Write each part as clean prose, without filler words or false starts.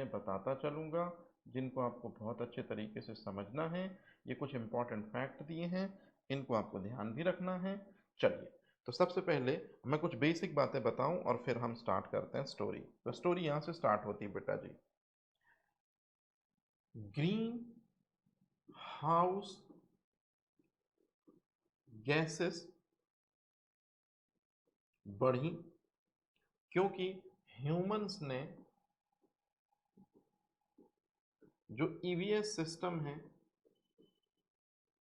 बताता चलूँगा जिनको आपको बहुत अच्छे तरीके से समझना है। ये कुछ इंपॉर्टेंट फैक्ट दिए हैं, इनको आपको ध्यान भी रखना है। चलिए, तो सबसे पहले मैं कुछ बेसिक बातें बताऊं और फिर हम स्टार्ट करते हैं स्टोरी। तो स्टोरी यहाँ से स्टार्ट होती है बेटा जी। ग्रीन हाउस गैसेस बढ़ी क्योंकि ह्यूमंस ने जो ईवीएस सिस्टम है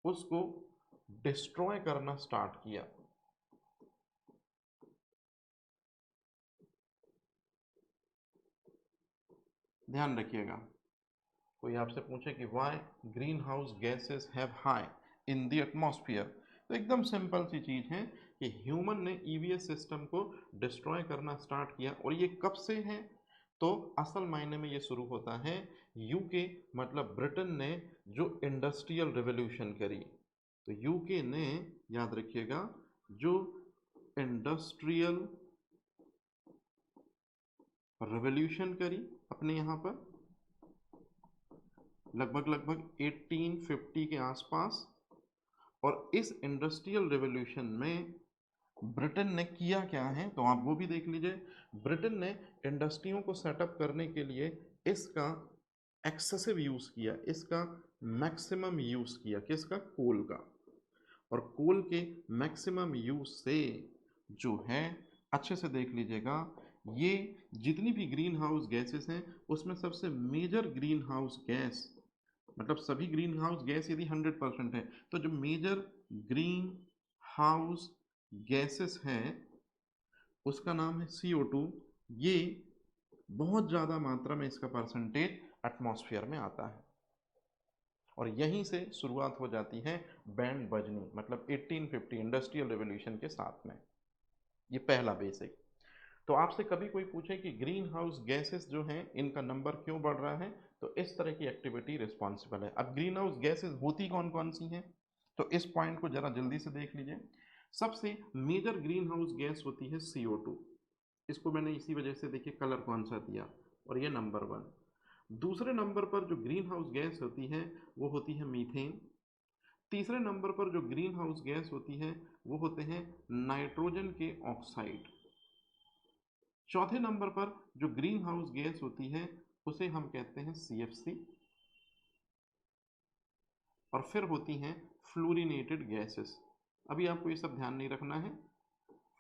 उसको डिस्ट्रॉय करना स्टार्ट किया। ध्यान रखिएगा, कोई आपसे पूछे कि why green house gases have high in the atmosphere, तो एकदम सिंपल सी चीज़ है कि ह्यूमन ने ईवीएस सिस्टम को डिस्ट्रॉय करना स्टार्ट किया। और ये कब से है? तो असल मायने में ये शुरू होता है यूके मतलब ब्रिटेन ने जो इंडस्ट्रियल रिवॉल्यूशन करी। तो यूके ने, याद रखिएगा, जो इंडस्ट्रियल रिवॉल्यूशन करी अपने यहाँ पर लगभग 1850 के आसपास। और इस इंडस्ट्रियल रिवॉल्यूशन में ब्रिटेन ने किया क्या है, तो आप वो भी देख लीजिए। ब्रिटेन ने इंडस्ट्रियों को सेटअप करने के लिए इसका एक्सेसिव यूज़ किया, इसका मैक्सिमम यूज़ किया। किसका? कोल का। और कोल के मैक्सिमम यूज़ से जो है, अच्छे से देख लीजिएगा, ये जितनी भी ग्रीन हाउस गैसेस हैं उसमें सबसे मेजर ग्रीन हाउस गैस, मतलब सभी ग्रीन हाउस गैस यदि 100% है तो जो मेजर ग्रीन हाउस गैसेस हैं उसका नाम है CO2। ये बहुत ज़्यादा मात्रा में इसका परसेंटेज एटमॉस्फेयर में आता है। और यहीं से शुरुआत हो जाती है बैंड बजनी, मतलब 1850 इंडस्ट्रियल रिवॉल्यूशन के साथ में। ये पहला बेसिक। तो आपसे कभी कोई पूछे कि ग्रीन हाउस गैसेस जो हैं इनका नंबर क्यों बढ़ रहा है, तो इस तरह की एक्टिविटी रिस्पॉन्सिबल है। अब ग्रीन हाउस गैसेस होती कौन कौन सी हैं, तो इस पॉइंट को जरा जल्दी से देख लीजिए। सबसे मेजर ग्रीन हाउस गैस होती है CO2। इसको मैंने इसी वजह से देखिए कलर कौन सा दिया, और ये नंबर 1। दूसरे नंबर पर जो ग्रीन हाउस गैस होती है वो होती है मीथेन। तीसरे नंबर पर जो ग्रीन हाउस गैस होती है वो होते हैं नाइट्रोजन के ऑक्साइड। चौथे नंबर पर जो ग्रीन हाउस गैस होती है उसे हम कहते हैं CFC। और फिर होती हैं फ्लोरीनेटेड गैसेस। अभी आपको ये सब ध्यान नहीं रखना है,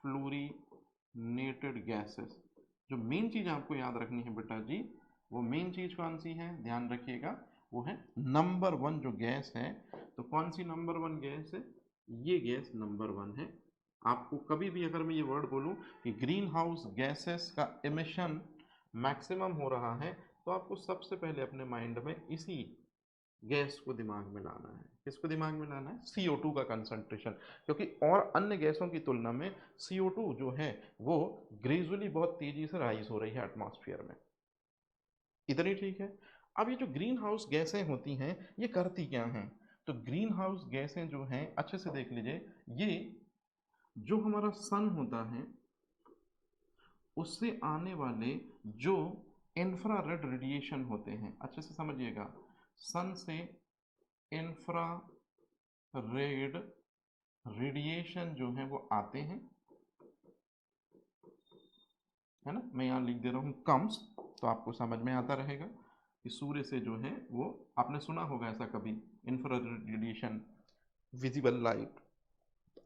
फ्लोरीनेटेड गैसेस। जो मेन चीज़ आपको याद रखनी है बेटा जी, वो मेन चीज़ कौन सी है, ध्यान रखिएगा, वो है नंबर 1 जो गैस है। तो कौन सी नंबर 1 गैस है? ये गैस नंबर 1 है। आपको कभी भी अगर मैं ये वर्ड बोलूं कि ग्रीन हाउस गैसेस का एमिशन मैक्सिमम हो रहा है, तो आपको सबसे पहले अपने माइंड में इसी गैस को दिमाग में लाना है। किसको दिमाग में लाना है? CO2 का कंसंट्रेशन। क्योंकि और अन्य गैसों की तुलना में CO2 जो है वो ग्रेजुअली बहुत तेजी से राइज हो रही है एटमॉस्फेयर में। इतनी ठीक है। अब ये जो ग्रीन हाउस गैसें होती हैं ये करती क्या हैं? तो ग्रीन हाउस गैसें जो हैं, अच्छे से देख लीजिए, ये जो हमारा सन होता है उससे आने वाले जो इंफ्रारेड रेडिएशन होते हैं, अच्छे से समझिएगा, सन से इंफ्रारेड रेडिएशन जो है वो आते हैं, है ना। मैं यहाँ लिख दे रहा हूँ कम्स, तो आपको समझ में आता रहेगा कि सूर्य से जो है वो, आपने सुना होगा ऐसा कभी, infrared radiation, visible light,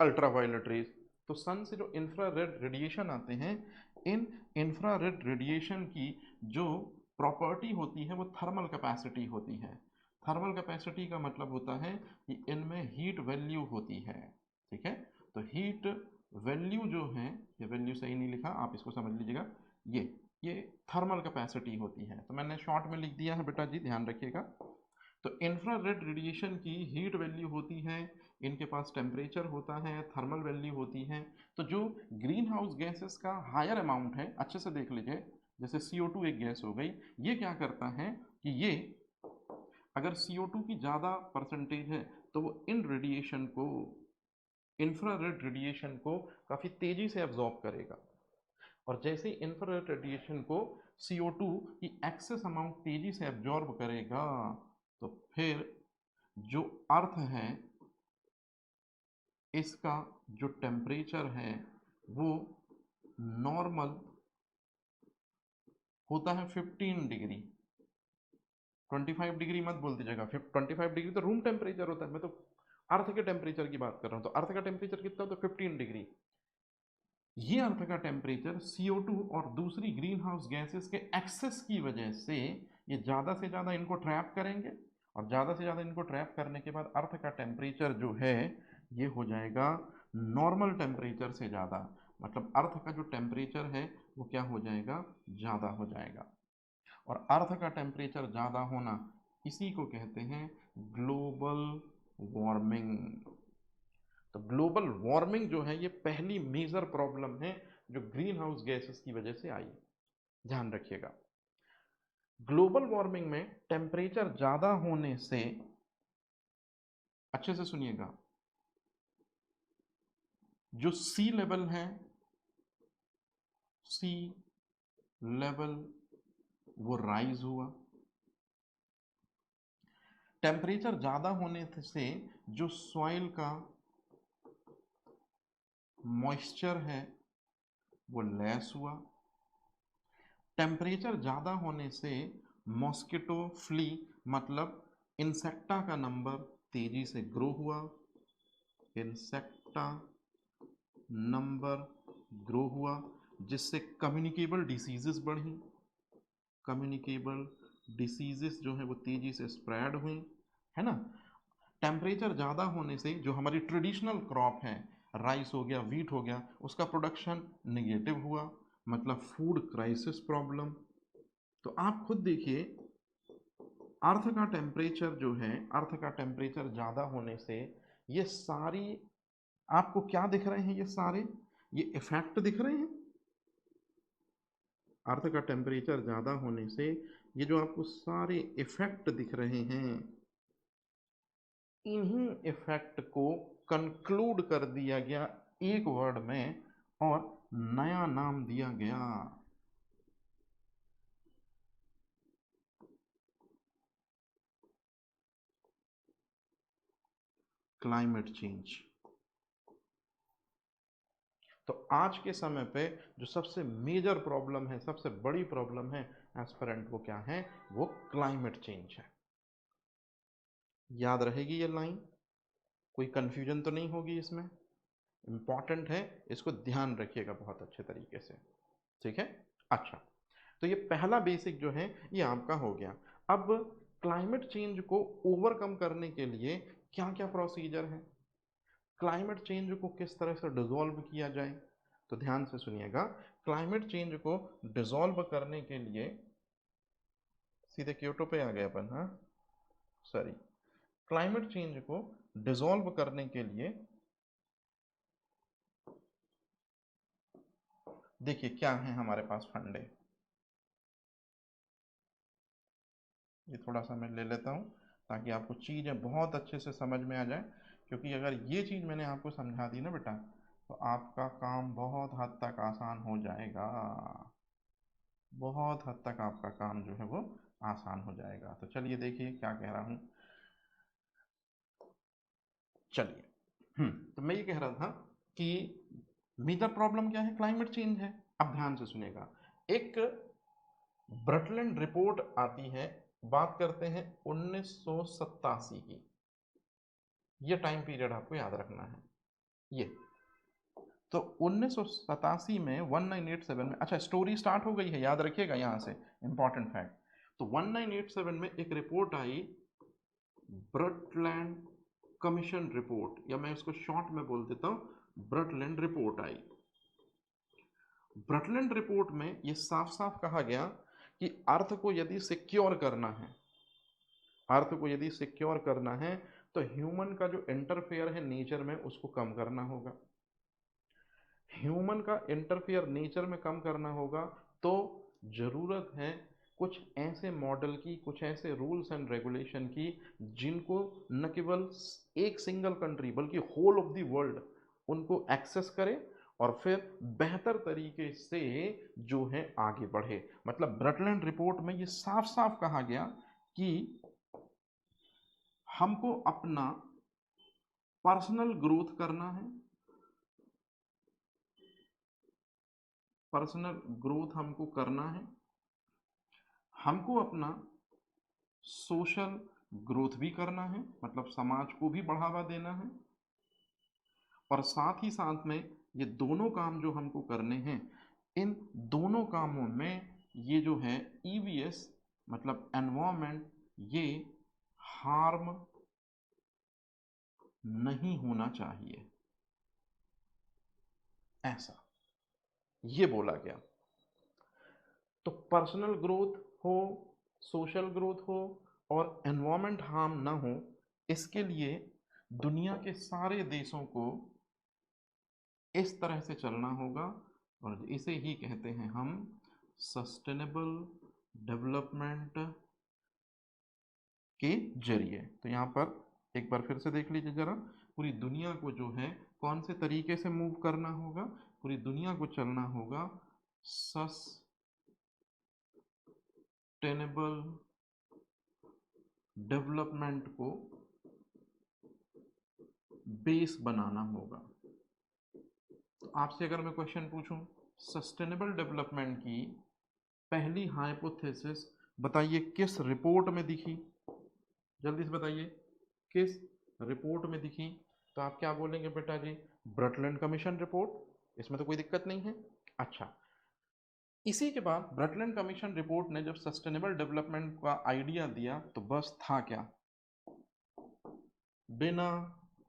ultraviolet rays. तो सन से जो इंफ्रारेड रेडिएशन आते हैं, इन इंफ्रारेड रेडिएशन की जो प्रॉपर्टी होती है वो थर्मल कैपेसिटी होती है। थर्मल कैपेसिटी का मतलब होता है कि इनमें हीट वैल्यू होती है। ठीक है, तो हीट वैल्यू जो है, ये वैल्यू सही नहीं लिखा, आप इसको समझ लीजिएगा, ये थर्मल कैपेसिटी होती है। तो मैंने शॉर्ट में लिख दिया है बेटा जी, ध्यान रखिएगा। तो इंफ्रारेड रेडिएशन की हीट वैल्यू होती है, इनके पास टेम्परेचर होता है, थर्मल वैल्यू होती है। तो जो ग्रीन हाउस गैसेस का हायर अमाउंट है, अच्छे से देख लीजिए, जैसे CO2 एक गैस हो गई, ये क्या करता है कि ये अगर CO2 की ज़्यादा परसेंटेज है तो वो इन रेडिएशन को, इंफ्रारेड रेडिएशन को काफ़ी तेज़ी से एब्जॉर्ब करेगा। और जैसे ही इंफ्रारेड रेडिएशन को CO2 की एक्सेस अमाउंट तेजी से एब्जॉर्ब करेगा तो फिर जो अर्थ है इसका जो टेम्परेचर है वो नॉर्मल होता है 15 डिग्री। 25 डिग्री मत बोल दीजिएगा, 25 डिग्री तो रूम टेम्परेचर होता है, मैं तो अर्थ के टेम्परेचर की बात कर रहा हूँ। तो अर्थ का टेम्परेचर कितना होता है? 15 डिग्री। ये अर्थ का टेम्परेचर CO2 और दूसरी ग्रीन हाउस गैसेस के एक्सेस की वजह से ये ज़्यादा से ज़्यादा इनको ट्रैप करेंगे, और ज़्यादा से ज़्यादा इनको ट्रैप करने के बाद अर्थ का टेम्परेचर जो है ये हो जाएगा नॉर्मल टेम्परेचर से ज़्यादा, मतलब अर्थ का जो टेम्परेचर है वो क्या हो जाएगा? ज़्यादा हो जाएगा। और अर्थ का टेम्परेचर ज़्यादा होना इसी को कहते हैं ग्लोबल वार्मिंग। तो ग्लोबल वार्मिंग जो है ये पहली मेजर प्रॉब्लम है जो ग्रीन हाउस गैसेस की वजह से आई। ध्यान रखिएगा, ग्लोबल वार्मिंग में टेम्परेचर ज़्यादा होने से, अच्छे से सुनिएगा, जो सी लेवल है, सी लेवल वो राइज हुआ। टेम्परेचर ज़्यादा होने से जो सॉइल का मॉइस्चर है वो लेस हुआ। टेम्परेचर ज़्यादा होने से मॉस्किटो फ्ली मतलब इंसेक्टा का नंबर तेजी से ग्रो हुआ। इंसेक्टा नंबर ग्रो हुआ जिससे कम्युनिकेबल डिसीजेस बढ़ी। कम्युनिकेबल डिसीजेस जो है वो तेजी से स्प्रेड हुई, है ना। टेम्परेचर ज़्यादा होने से जो हमारी ट्रेडिशनल क्रॉप है, राइस हो गया, वीट हो गया, उसका प्रोडक्शन निगेटिव हुआ, मतलब फूड क्राइसिस प्रॉब्लम। तो आप खुद देखिए, अर्थ का टेम्परेचर जो है, अर्थ का टेम्परेचर ज़्यादा होने से ये सारी आपको क्या दिख रहे हैं? ये सारे ये इफेक्ट दिख रहे हैं। अर्थ का टेम्परेचर ज़्यादा होने से ये जो आपको सारे इफेक्ट दिख रहे हैं, इन्हीं इफेक्ट को कंक्लूड कर दिया गया एक वर्ड में और नया नाम दिया गया क्लाइमेट चेंज। तो आज के समय पे जो सबसे मेजर प्रॉब्लम है, सबसे बड़ी प्रॉब्लम है एस्पिरेंट, वो क्या है? वो क्लाइमेट चेंज है। याद रहेगी ये लाइन? कोई कंफ्यूजन तो नहीं होगी इसमें? इंपॉर्टेंट है, इसको ध्यान रखिएगा बहुत अच्छे तरीके से, ठीक है। अच्छा, तो ये पहला बेसिक जो है ये आपका हो गया। अब क्लाइमेट चेंज को ओवरकम करने के लिए क्या क्या प्रोसीजर है, क्लाइमेट चेंज को किस तरह से डिसॉल्व किया जाए, तो ध्यान से सुनिएगा। क्लाइमेट चेंज को डिसॉल्व करने के लिए, सीधे क्योटो पे आ गए अपन, हाँ सॉरी, क्लाइमेट चेंज को डिसॉल्व करने के लिए देखिए क्या है हमारे पास फंडे। ये थोड़ा सा मैं ले लेता हूँ ताकि आपको चीज़ें बहुत अच्छे से समझ में आ जाए, क्योंकि अगर ये चीज़ मैंने आपको समझा दी ना बेटा तो आपका काम बहुत हद तक आसान हो जाएगा। बहुत हद तक आपका काम जो है वो आसान हो जाएगा। तो चलिए देखिए क्या कह रहा हूँ। चलिए, तो मैं ये कह रहा था कि मेजर प्रॉब्लम क्या है? क्लाइमेट चेंज है। अब ध्यान से सुनिएगा, एक ब्रटलैंड रिपोर्ट आती है, बात करते हैं 1987 की। ये टाइम पीरियड आपको याद रखना है। ये तो 1987 में 1987 में, अच्छा स्टोरी स्टार्ट हो गई है, याद रखिएगा यहाँ से इंपॉर्टेंट फैक्ट। तो 1987 में एक रिपोर्ट आई, ब्रटलैंड कमीशन रिपोर्ट, या मैं इसको शॉर्ट में बोल देता हूँ ब्रटलैंड रिपोर्ट आई। ब्रटलैंड रिपोर्ट में ये साफ साफ कहा गया कि अर्थ को यदि सिक्योर करना है, अर्थ को यदि सिक्योर करना है तो ह्यूमन का जो इंटरफेयर है नेचर में उसको कम करना होगा। ह्यूमन का इंटरफेयर नेचर में कम करना होगा तो ज़रूरत है कुछ ऐसे मॉडल की, कुछ ऐसे रूल्स एंड रेगुलेशन की जिनको न केवल एक सिंगल कंट्री बल्कि होल ऑफ द वर्ल्ड उनको एक्सेस करे और फिर बेहतर तरीके से जो है आगे बढ़े। मतलब ब्रटलैंड रिपोर्ट में ये साफ साफ कहा गया कि हमको अपना पर्सनल ग्रोथ करना है, पर्सनल ग्रोथ हमको करना है, हमको अपना सोशल ग्रोथ भी करना है, मतलब समाज को भी बढ़ावा देना है, और साथ ही साथ में ये दोनों काम जो हमको करने हैं, इन दोनों कामों में ये जो है EVS मतलब एनवायरमेंट, ये हार्म नहीं होना चाहिए, ऐसा ये बोला गया। तो पर्सनल ग्रोथ हो, सोशल ग्रोथ हो और एनवायरमेंट हार्म ना हो, इसके लिए दुनिया के सारे देशों को इस तरह से चलना होगा, और इसे ही कहते हैं हम सस्टेनेबल डेवलपमेंट के जरिए। तो यहाँ पर एक बार फिर से देख लीजिए जरा, पूरी दुनिया को जो है कौन से तरीके से मूव करना होगा, पूरी दुनिया को चलना होगा सस्टेनेबल डेवलपमेंट को बेस बनाना होगा। तो आपसे अगर मैं क्वेश्चन पूछूं, सस्टेनेबल डेवलपमेंट की पहली हाइपोथेसिस बताइए किस रिपोर्ट में दिखी, जल्दी से बताइए किस रिपोर्ट में दिखी। तो आप क्या बोलेंगे बेटा जी, ब्रटलैंड कमीशन रिपोर्ट, इसमें तो कोई दिक्कत नहीं है। अच्छा, इसी के बाद ब्रटलैंड कमीशन रिपोर्ट ने जब सस्टेनेबल डेवलपमेंट का आइडिया दिया तो बस था क्या, बिना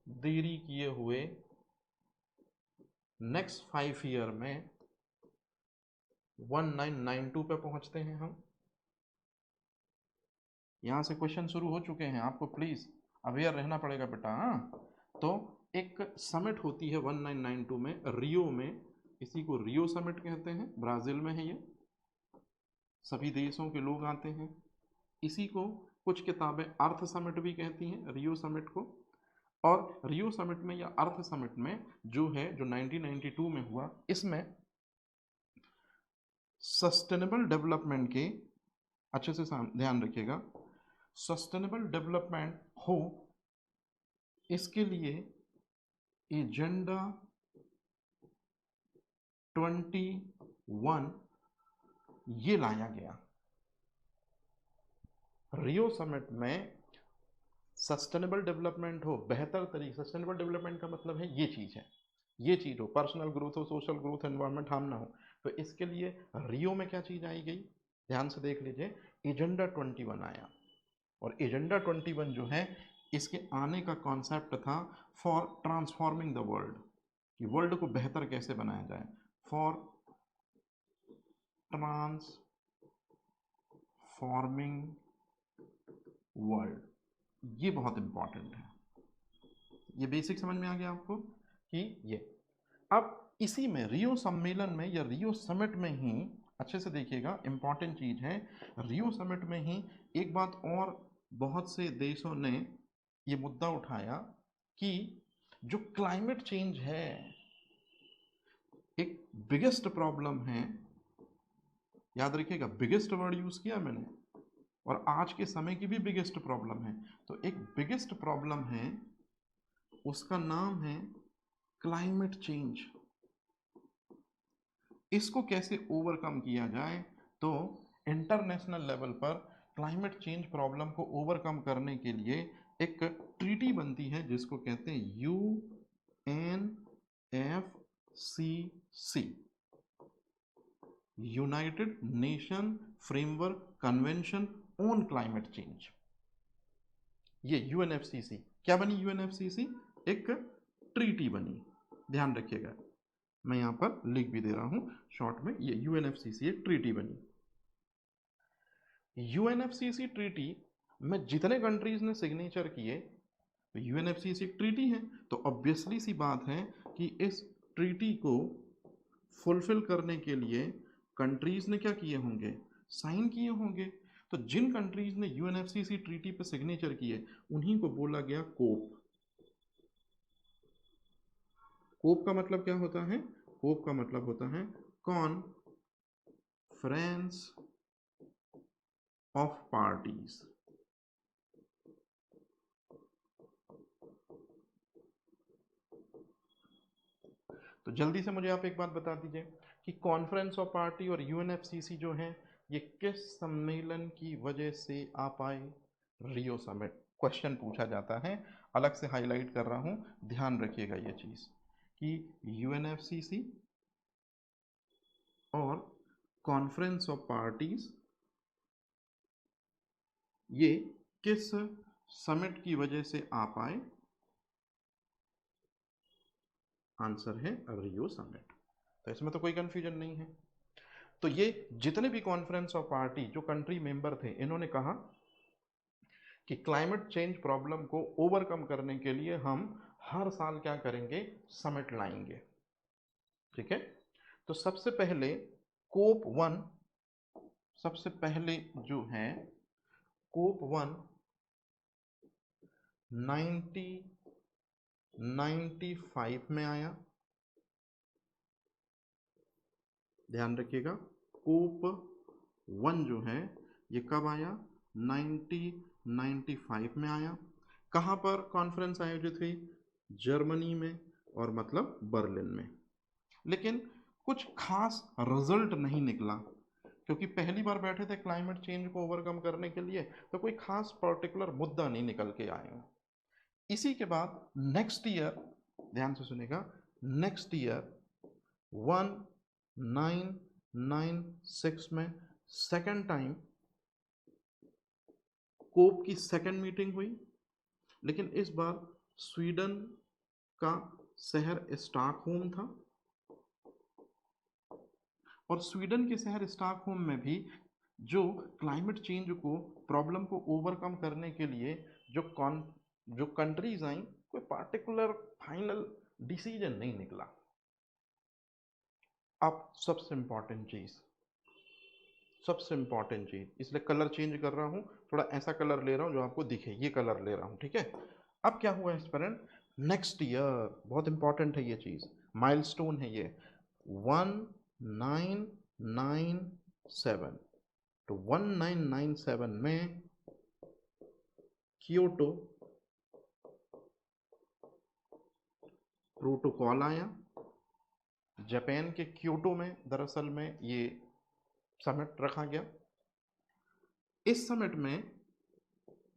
देरी किए हुए नेक्स्ट 5 ईयर में 1992 पे पहुंचते हैं हम। यहाँ से क्वेश्चन शुरू हो चुके हैं, आपको प्लीज अवेयर रहना पड़ेगा बेटा। हाँ, तो एक समिट होती है 1992 में रियो में, इसी को रियो समिट कहते हैं, ब्राजील में है ये, सभी देशों के लोग आते हैं। इसी को कुछ किताबें अर्थ समिट भी कहती हैं, रियो समिट को। और रियो समिट में या अर्थ समिट में जो है, जो 1992 में हुआ, इसमें सस्टेनेबल डेवलपमेंट के, अच्छे से ध्यान रखिएगा, सस्टेनेबल डेवलपमेंट हो इसके लिए एजेंडा 21 ये लाया गया। रियो समिट में सस्टेनेबल डेवलपमेंट हो, बेहतर तरीके, सस्टेनेबल डेवलपमेंट का मतलब है ये चीज़ है, ये चीज़ हो, पर्सनल ग्रोथ हो, सोशल ग्रोथ, एनवायरनमेंट हार्म ना हो। तो इसके लिए रियो में क्या चीज़ आई गई, ध्यान से देख लीजिए, एजेंडा 21 आया। और एजेंडा 21 जो है, इसके आने का कॉन्सेप्ट था फॉर ट्रांसफॉर्मिंग द वर्ल्ड, कि वर्ल्ड को बेहतर कैसे बनाया जाए, फॉर ट्रांसफॉर्मिंग वर्ल्ड। ये बहुत इंपॉर्टेंट है, ये बेसिक समझ में आ गया आपको कि ये। अब इसी में रियो सम्मेलन में या रियो समिट में ही, अच्छे से देखिएगा, इंपॉर्टेंट चीज है, रियो समिट में ही एक बात और बहुत से देशों ने ये मुद्दा उठाया कि जो क्लाइमेट चेंज है एक बिगेस्ट प्रॉब्लम है, याद रखिएगा बिगेस्ट वर्ड यूज किया मैंने, और आज के समय की भी बिगेस्ट प्रॉब्लम है। तो एक बिगेस्ट प्रॉब्लम है, उसका नाम है क्लाइमेट चेंज। इसको कैसे ओवरकम किया जाए, तो इंटरनेशनल लेवल पर क्लाइमेट चेंज प्रॉब्लम को ओवरकम करने के लिए एक ट्रीटी बनती है जिसको कहते हैं UNFCC, United nation framework convention on climate change. ये UNFCC क्या बनी, UNFCC एक ट्रीटी बनी, ध्यान रखिएगा, मैं यहां पर लिख भी दे रहा हूं शॉर्ट में, ये UNFCC एक ट्रीटी बनी। UNFCC ट्रीटी में जितने कंट्रीज ने सिग्नेचर किए, तो UNFCC एक ट्रीटी है, तो ऑब्वियसली सी बात है कि इस ट्रीटी को फुलफिल करने के लिए कंट्रीज ने क्या किए होंगे, साइन किए होंगे। तो जिन कंट्रीज ने UNFCC ट्रीटी पे सिग्नेचर किए उन्हीं को बोला गया कोप। कोप का मतलब क्या होता है, कोप का मतलब होता है कॉन्फ्रेंस ऑफ पार्टीज। तो जल्दी से मुझे आप एक बात बता दीजिए कि कॉन्फ्रेंस ऑफ पार्टी और यूएनएफसीसी जो है ये किस सम्मेलन की वजह से आ पाए? Rio summit. क्वेश्चन पूछा जाता है, अलग से हाईलाइट कर रहा हूं, ध्यान रखिएगा ये चीज कि यूएनएफसीसी और कॉन्फ्रेंस ऑफ पार्टीज ये किस समिट की वजह से आ पाए? आंसर है रियो समिट। तो इसमें तो कोई कंफ्यूजन नहीं है। तो ये जितने भी कॉन्फ्रेंस ऑफ पार्टी जो कंट्री मेंबर थे, इन्होंने कहा कि क्लाइमेट चेंज प्रॉब्लम को ओवरकम करने के लिए हम हर साल क्या करेंगे? समिट लाएंगे। ठीक है। तो सबसे पहले कोप वन, सबसे पहले जो है कोप वन 1995 में आया। ध्यान रखिएगा, कोप वन जो है ये कब आया? 1995 में आया। कहाँ पर कॉन्फ्रेंस आयोजित हुई? जर्मनी में, और मतलब बर्लिन में। लेकिन कुछ खास रिजल्ट नहीं निकला, क्योंकि पहली बार बैठे थे क्लाइमेट चेंज को ओवरकम करने के लिए, तो कोई खास पर्टिकुलर मुद्दा नहीं निकल के आए। इसी के बाद नेक्स्ट ईयर, ध्यान से सुनेगा, नेक्स्ट ईयर 1996 में सेकेंड टाइम कोप की सेकेंड मीटिंग हुई। लेकिन इस बार स्वीडन का शहर स्टॉकहोम था, और स्वीडन के शहर स्टॉकहोम में भी जो क्लाइमेट चेंज को प्रॉब्लम को ओवरकम करने के लिए जो कंट्रीज आई, कोई पार्टिकुलर फाइनल डिसीजन नहीं निकला। अब सबसे इंपॉर्टेंट चीज, इसलिए कलर चेंज कर रहा हूं, थोड़ा ऐसा कलर ले रहा हूं जो आपको दिखे, ये कलर ले रहा हूं। ठीक है। अब क्या हुआ एस्पिरेंट? नेक्स्ट ईयर, बहुत इंपॉर्टेंट है ये चीज, माइलस्टोन है ये, 1997। तो 1997 में क्योटो प्रोटोकॉल आया। जापान के क्योटो में दरअसल में ये समिट रखा गया। इस समिट में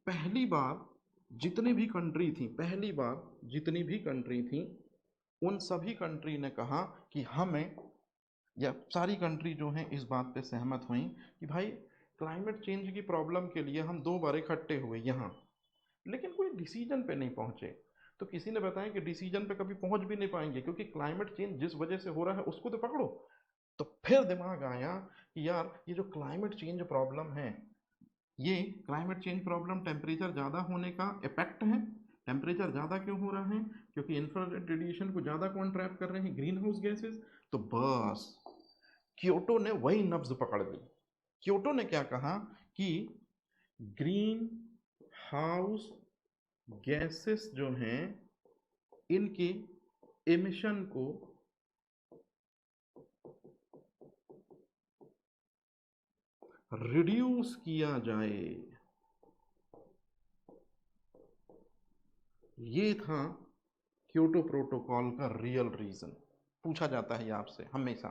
पहली बार जितनी भी कंट्री थी, उन सभी कंट्री ने कहा कि हमें, या सारी कंट्री जो हैं इस बात पे सहमत हुई कि भाई क्लाइमेट चेंज की प्रॉब्लम के लिए हम 2 बार इकट्ठे हुए यहाँ, लेकिन कोई डिसीजन पे नहीं पहुंचे। तो किसी ने बताया कि डिसीजन पे कभी पहुंच भी नहीं पाएंगे, क्योंकि क्लाइमेट चेंज जिस वजह से हो रहा है उसको तो पकड़ो। तो फिर दिमाग आया कि यार ये जो क्लाइमेट चेंज प्रॉब्लम है, ये क्लाइमेट चेंज प्रॉब्लम टेम्परेचर ज़्यादा होने का इफेक्ट है। टेम्परेचर ज़्यादा क्यों हो रहा है? क्योंकि इंफ्रारेड रेडिएशन को ज़्यादा कौन ट्रैप कर रहे हैं? Green house gases. तो बस क्योटो ने वही नब्ज पकड़ ली। क्योटो ने क्या कहा कि ग्रीन हाउस गैसेस जो हैं इनके एमिशन को रिड्यूस किया जाए। ये था क्योटो प्रोटोकॉल का रियल रीजन। पूछा जाता है ये आपसे हमेशा,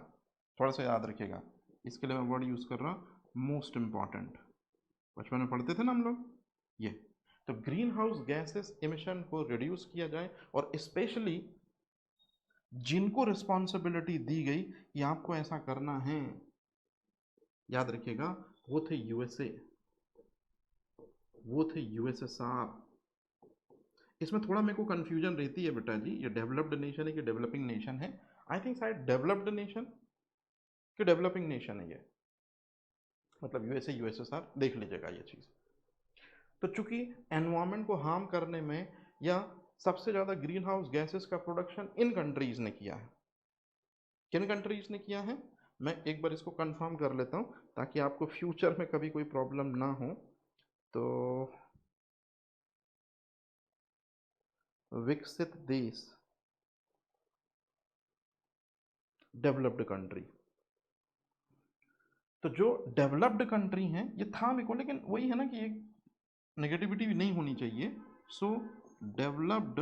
थोड़ा सा याद रखिएगा। इसके लिए मैं वर्ड यूज कर रहा हूं, मोस्ट इंपॉर्टेंट। बचपन में पढ़ते थे ना हम लोग ये। तो ग्रीन हाउस गैसेस एमिशन को रिड्यूस किया जाए, और स्पेशली जिनको रिस्पॉन्सिबिलिटी दी गई कि आपको ऐसा करना है, याद रखिएगा, वो थे यूएसए, वो थे यूएसएसआर। इसमें थोड़ा मेरे को कंफ्यूजन रहती है बेटा जी, ये डेवलप्ड नेशन है कि डेवलपिंग नेशन है? आई थिंक शायद डेवलप्ड नेशन कि डेवलपिंग नेशन है ये, मतलब यूएसए यूएसएसआर, देख लीजिएगा ये चीज़। तो चूंकि एनवायरमेंट को हार्म करने में, या सबसे ज़्यादा ग्रीन हाउस गैसेस का प्रोडक्शन इन कंट्रीज ने किया है। किन कंट्रीज ने किया है? मैं एक बार इसको कंफर्म कर लेता हूँ ताकि आपको फ्यूचर में कभी कोई प्रॉब्लम ना हो। तो विकसित देश, डेवलप्ड कंट्री। तो जो डेवलप्ड कंट्री हैं ये था मेरे को, लेकिन वही है ना कि एक नेगेटिविटी भी नहीं होनी चाहिए। सो डेवलप्ड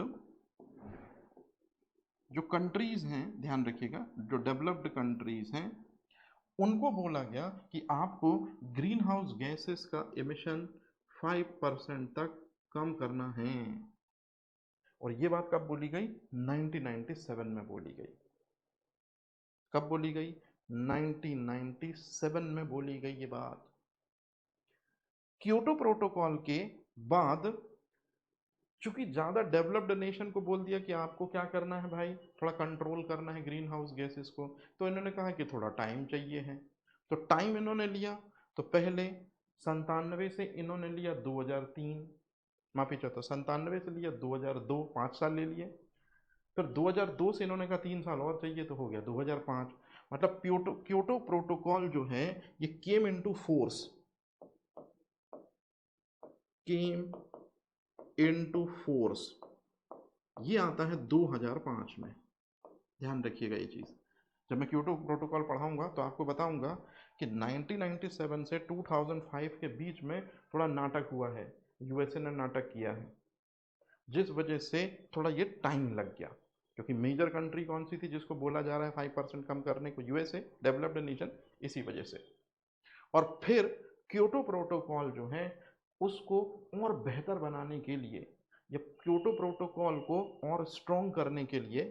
जो कंट्रीज हैं, ध्यान रखिएगा, जो डेवलप्ड कंट्रीज हैं उनको बोला गया कि आपको ग्रीन हाउस गैसेस का एमिशन 5% तक कम करना है। और ये बात कब बोली गई? 1997 में बोली गई। कब बोली गई? 1997 में बोली गई ये बात। क्योटो प्रोटोकॉल के बाद चूंकि ज्यादा डेवलप्ड नेशन को बोल दिया कि आपको क्या करना है भाई, थोड़ा कंट्रोल करना है ग्रीन हाउस गैसेस को, तो इन्होंने कहा कि थोड़ा टाइम चाहिए है। तो टाइम इन्होंने लिया, तो पहले 97 से इन्होंने लिया 2003, माफी चाहता, 97 से लिया 2002, 5 साल ले लिए। फिर 2002 से इन्होंने कहा 3 साल और चाहिए, तो हो गया 2005। मतलब क्योटो प्रोटोकॉल जो है ये came into force, came into force, ये आता है 2005 में। ध्यान रखिएगा ये चीज़। जब मैं क्योटो प्रोटोकॉल पढ़ाऊंगा तो आपको बताऊंगा कि 1997 से 2005 के बीच में थोड़ा नाटक हुआ है, यूएसए ने नाटक किया है, जिस वजह से थोड़ा ये टाइम लग गया। क्योंकि मेजर कंट्री कौन सी थी जिसको बोला जा रहा है 5% कम करने को? यूएसए, डेवलप्ड नेशन, इसी वजह से। और फिर क्योटो प्रोटोकॉल जो है उसको और बेहतर बनाने के लिए, या क्योटो प्रोटोकॉल को और स्ट्रॉन्ग करने के लिए,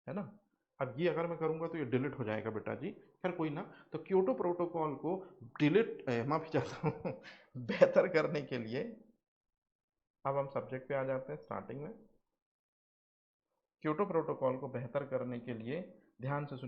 है ना, अब ये अगर मैं करूंगा तो ये डिलीट हो जाएगा बेटा जी, खैर कोई ना। तो क्योटो प्रोटोकॉल को डिलीट, माफी चाहता हूँ, बेहतर करने के लिए, अब हम सब्जेक्ट पे आ जाते हैं स्टार्टिंग में। क्योटो प्रोटोकॉल को बेहतर करने के लिए ध्यान से सुनिए।